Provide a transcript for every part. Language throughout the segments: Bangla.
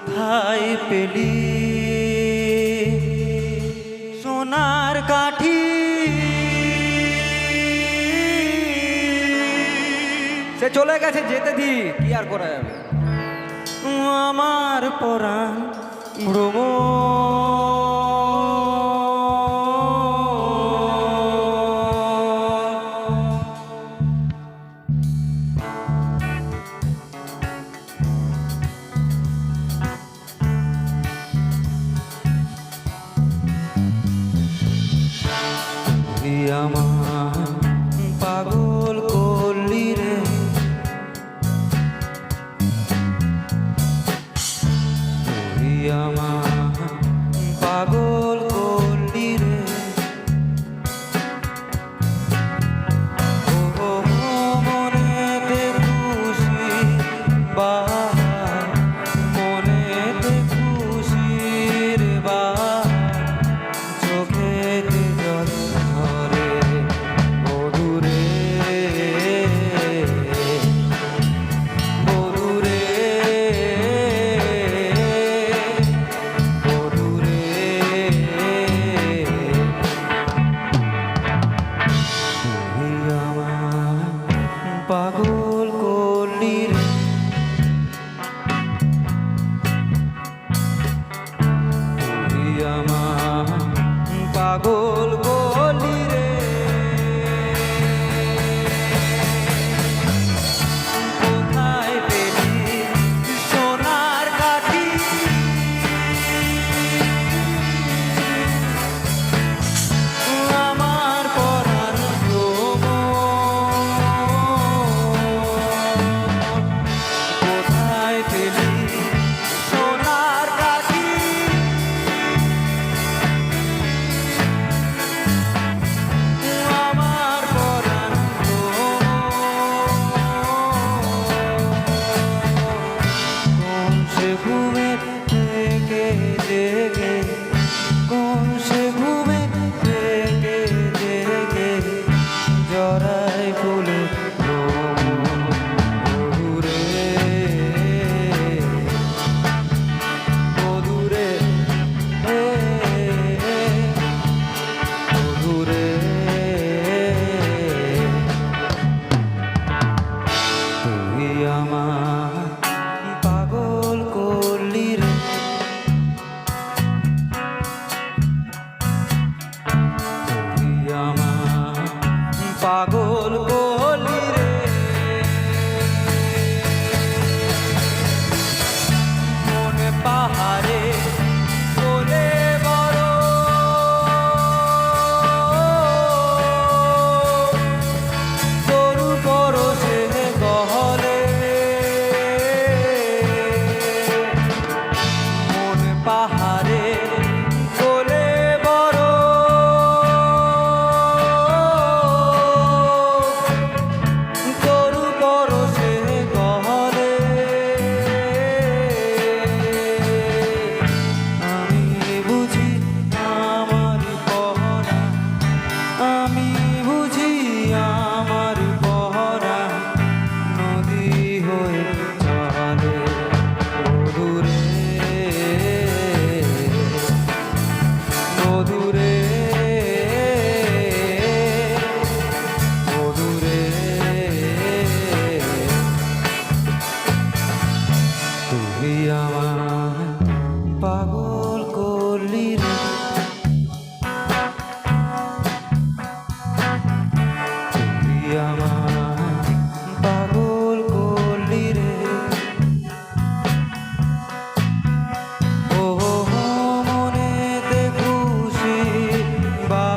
কোথায় পেলি সোনার কাঠি? সে চলে গেছে, যেতে দি, কি আর করা যাবে। আমার পরাণ ভ্রমণ আমার পাগল করলি রে, তুই আমার পাগল করলি রে। ও মনেতে খুশি বা মনেতে খুশির বা চোখেতে জল ধরে মধুরে মধুরে মধুরে। তুই আমার পাগল করলি রে, তুই আমার পাগল করলি রে। কোথায় পেলি সোনার কাঠি? আমার পরাণ কোথায় পেলি সোনার কাঠি? আমার পরাণ কোন সে ঘুমে থেকে জেগে, কোন সে ঘুমে থেকে জেগে জড়াই ফুলে মধুরে মধুরে মধুরে। তুই আমার পাগল করলি রে, তুই আমার পাগল করলি রে। মনে পাহাড়ে তোলে বড়, তরু পরশে গহলে। মনে পাহাড়ে তোলে বড়, তরু পরশে গহলে। আমি বুঝি আমার পহরা, আমি বুঝি আমার পহরা নদী হয়ে চলে মধুরে মধুরে মধুরে। তুই আমার পাগল করলি রে, তুই আমার পাগল করলি রে। ও মনেতে খুশি বা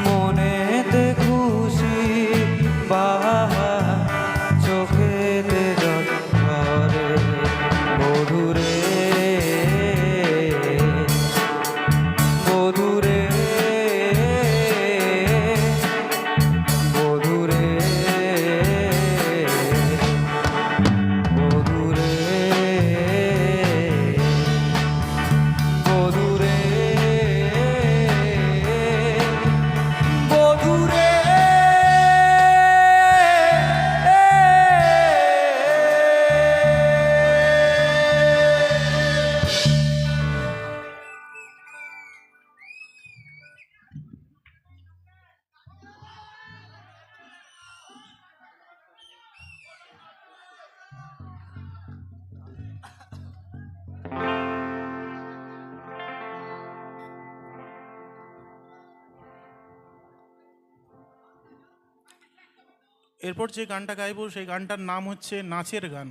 মনেতে খুশি বা চোখেতে জল ধরে মধুরে এরপর যে গানটা গাইবো সেই গানটার নাম হচ্ছে নাচের গান।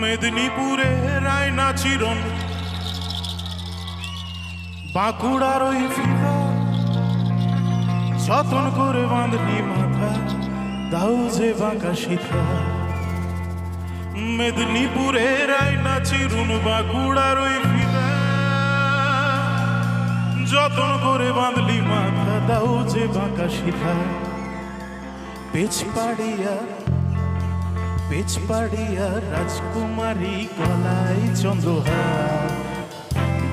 মেদিনীপুরে রায়না চিরন, বাঁকুড়ার ওই ফিতা যতন করে বাঁধনি মাথা, দাও যে বাঁকা সীতা। মেদিনীপুরে রায়না চিরুন, বাঁকুড়ার ওই ফিতা যতন করে বাঁধলি মাথা, দাও যে বাঁকা সীতা। পেছ পাড়িয়া রাজকুমারী গলায় চন্দ্রহার,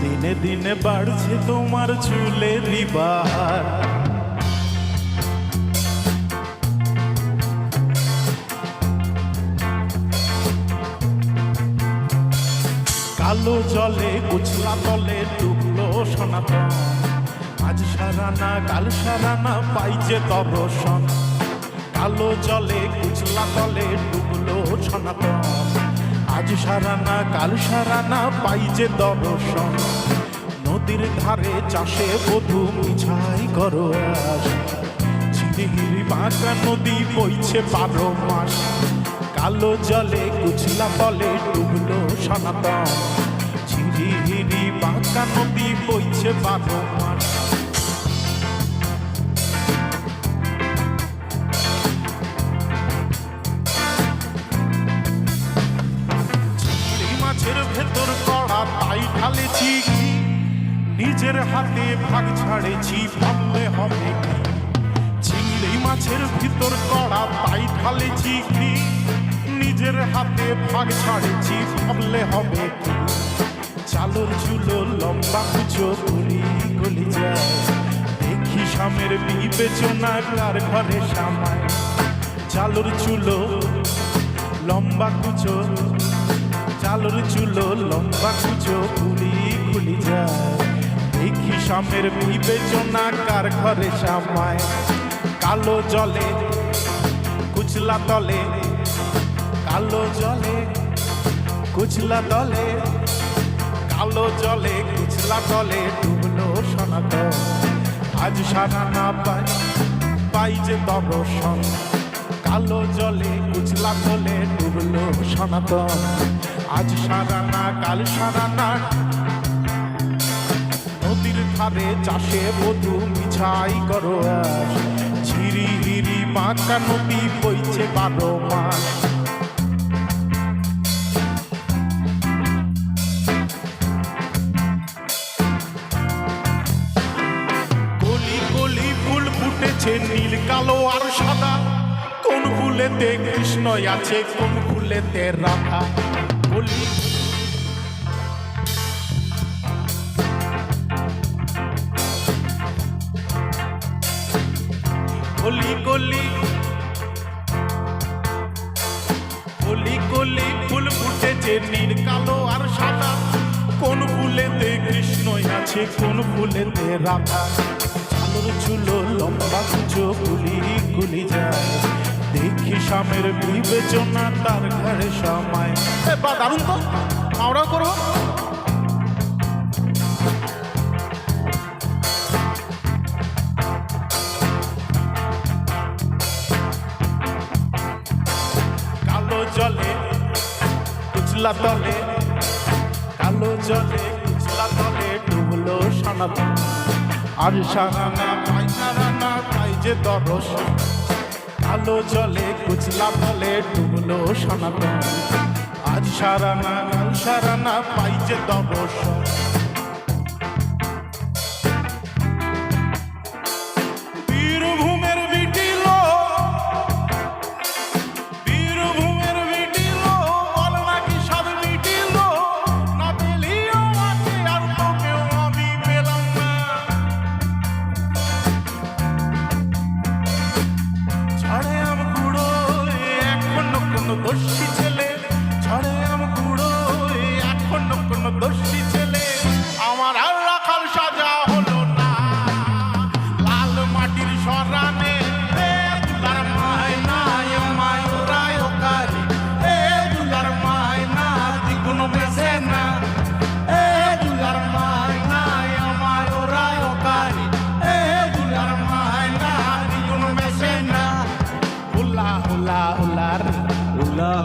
দিনে দিনে বাড়ছে তোমার চুলেরই বাহার। কালো জলে কুচলা তলে ডুবলো সনাতন, আজ সারানা কাল সারানা পাইছে দর্শন। কালো জলে কুচলা তলে ডুবলো সনাতন, আজ সারানা কাল সারানা পাইছে দর্শন। নদীর ধারে চাষে বধূ মিছাই করো আস, ঝিরিগিরি বাঁকা নদী বইছে 12 মাস। কালো জলে কুচলা তলে ডুবলো সনাতন, ঝিরিগিরি বাঁকা নদী বইছে 12 মাস। মাছের ভেতর কড়া তাই ঢালেছি, নিজের হাতে ভাগ ছাড়েছি, ভাবলে হবে কি। চিংড়ি মাছের ভিতর কড়া তাই ঢালেছি, নিজের হাতে ভাগ ছাড়েছি, ভাবলে হবে কি। চালর চুলো লম্বা কুচো গলি গলি যায়, দেখি স্বামীর বিবেচনা কার ঘরে সামায়। চালর চুলো লম্বা কুচো, চালর চুলো লম্বা কুচো খুলি খুলি যায়, দেখি স্বামীর বিবেচনা কার ঘরে সামায়। কালো জলে কুচলা তলে, কালো জলে কুচলা তলে, কালো জলে কুচলা তলে ডুবলো সনাতন, আজ সারানা পাই যে দর্শন। কালো জলে কুচলা তলে ডুবলো সনাতন, আজ সারানা কাল সারানা। নদীর ধারে চাষে বধূ মিছাই করো আস, ঝিরি হিরি বাঁকা নদী বইছে 12 মাস। কলি কলি ফুল ফুটেছে নীল কালো আর সাদা, কোন ফুলেতে কৃষ্ণ আছে কোন ফুলেতে রাধা। কলি কলি কলি কলি কলি ফুল ফুটেছে নীল কালো আর সাদা, কোন ফুলেতে কৃষ্ণ আছে কোন ফুলেতে রাধা। চালর চুলো লম্বা কুচো গুলি গুলি যায়, দেখি স্বামীর বিবেচনা তার ঘরে সময়। বা দারুণ তো, আমরা করো। কালো জলে কুচলা তলে, কালো জলে কুচলা তলে ডুবলো সনাতন, আজ সারানা পাই সারানা পাই যে দর্শন। কালো জলে কুচলা তলে ডুবলো সনাতন, আজ সারানা কাল সারানা পাই যে দর্শন। বীরভূমের বিটিলো, বীরভূমের বিটিলো, বল নাকি সব মিটিলো, না পেলিও আছে আর তোকেও আমি পেলাম না।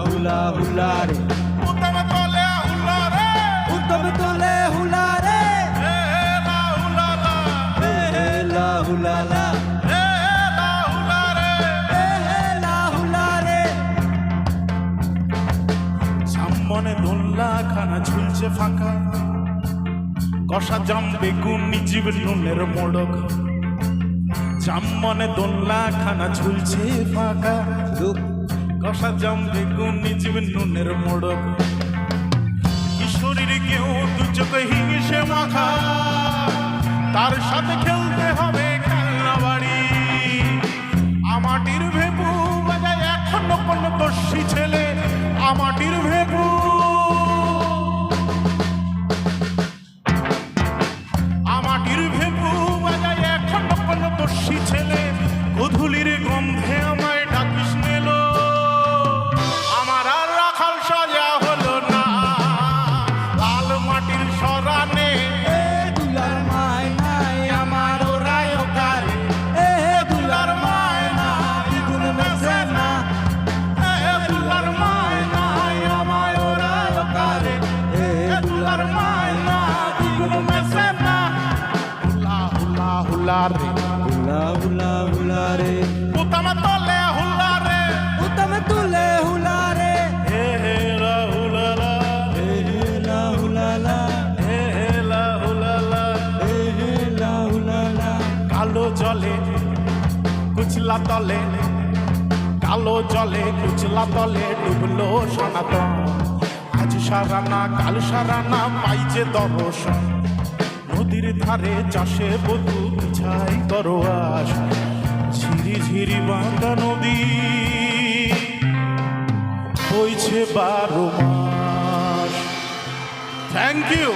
হুলা হুলা রে উত্তম তলে হুলা রে উত্তম তোলে হুলা রে হে লা হুলা লা হে লা হুলা লা হে লা হুলা রে হে লা হুলা রে সামনে দোল্লা খানা ঝুলছে ফাঁকা কষা জাম বেগুন জীব নুনের মোড়ক জামনে দোল্লা খানা ঝুলছে ফাঁকা কষা জাম বেগুন জীব নুনের মোড়ক কিশোরীর কেউ দু চোখে হিংসে মাখা তার সাথে খেলতে হবে খেলনা বাড়ি আমাটির ভেপু বাজায় এখনো কোন দস্যি ছেলে আমাটির ভেপু আমাটির ভেপু বাজায় এখনো কোন দস্যি ছেলে গধূলির গন্ধে আমায় ডাকিস নিল আমার আর রাখাল সাজা হলো না লাল মাটির সরানে এ দুলার মায় নাই আমার ওরাই ওকারে এ দুলার মায় নাই দ্বিগুণ মেছে না এ দুলার মায় নাই আমায় ওরাই ওকারে এ দুলার মায় না দ্বিগুণ মেছে না হুলা হুলা হুলা রে হুলা হুলা হুলা রে উত্তম তলে হুলা রে উত্তম তোলে হুলা রে হে হে লা হুলা লা হে লা হুলা লা হে হে লা হুলা লা হে লা হুলা লা কালো জলে কুচলা তলে কালো জলে কুচলা তলে ডুবলো সনাতন আজ সারানা কাল সারানা পাইছে দর্শন নদীর ধারে চাষে বধু বিছাই করোয়াস ঝিরি ঝিরি বাঁকা নদী বইছে 12 মাস থ্যাংক ইউ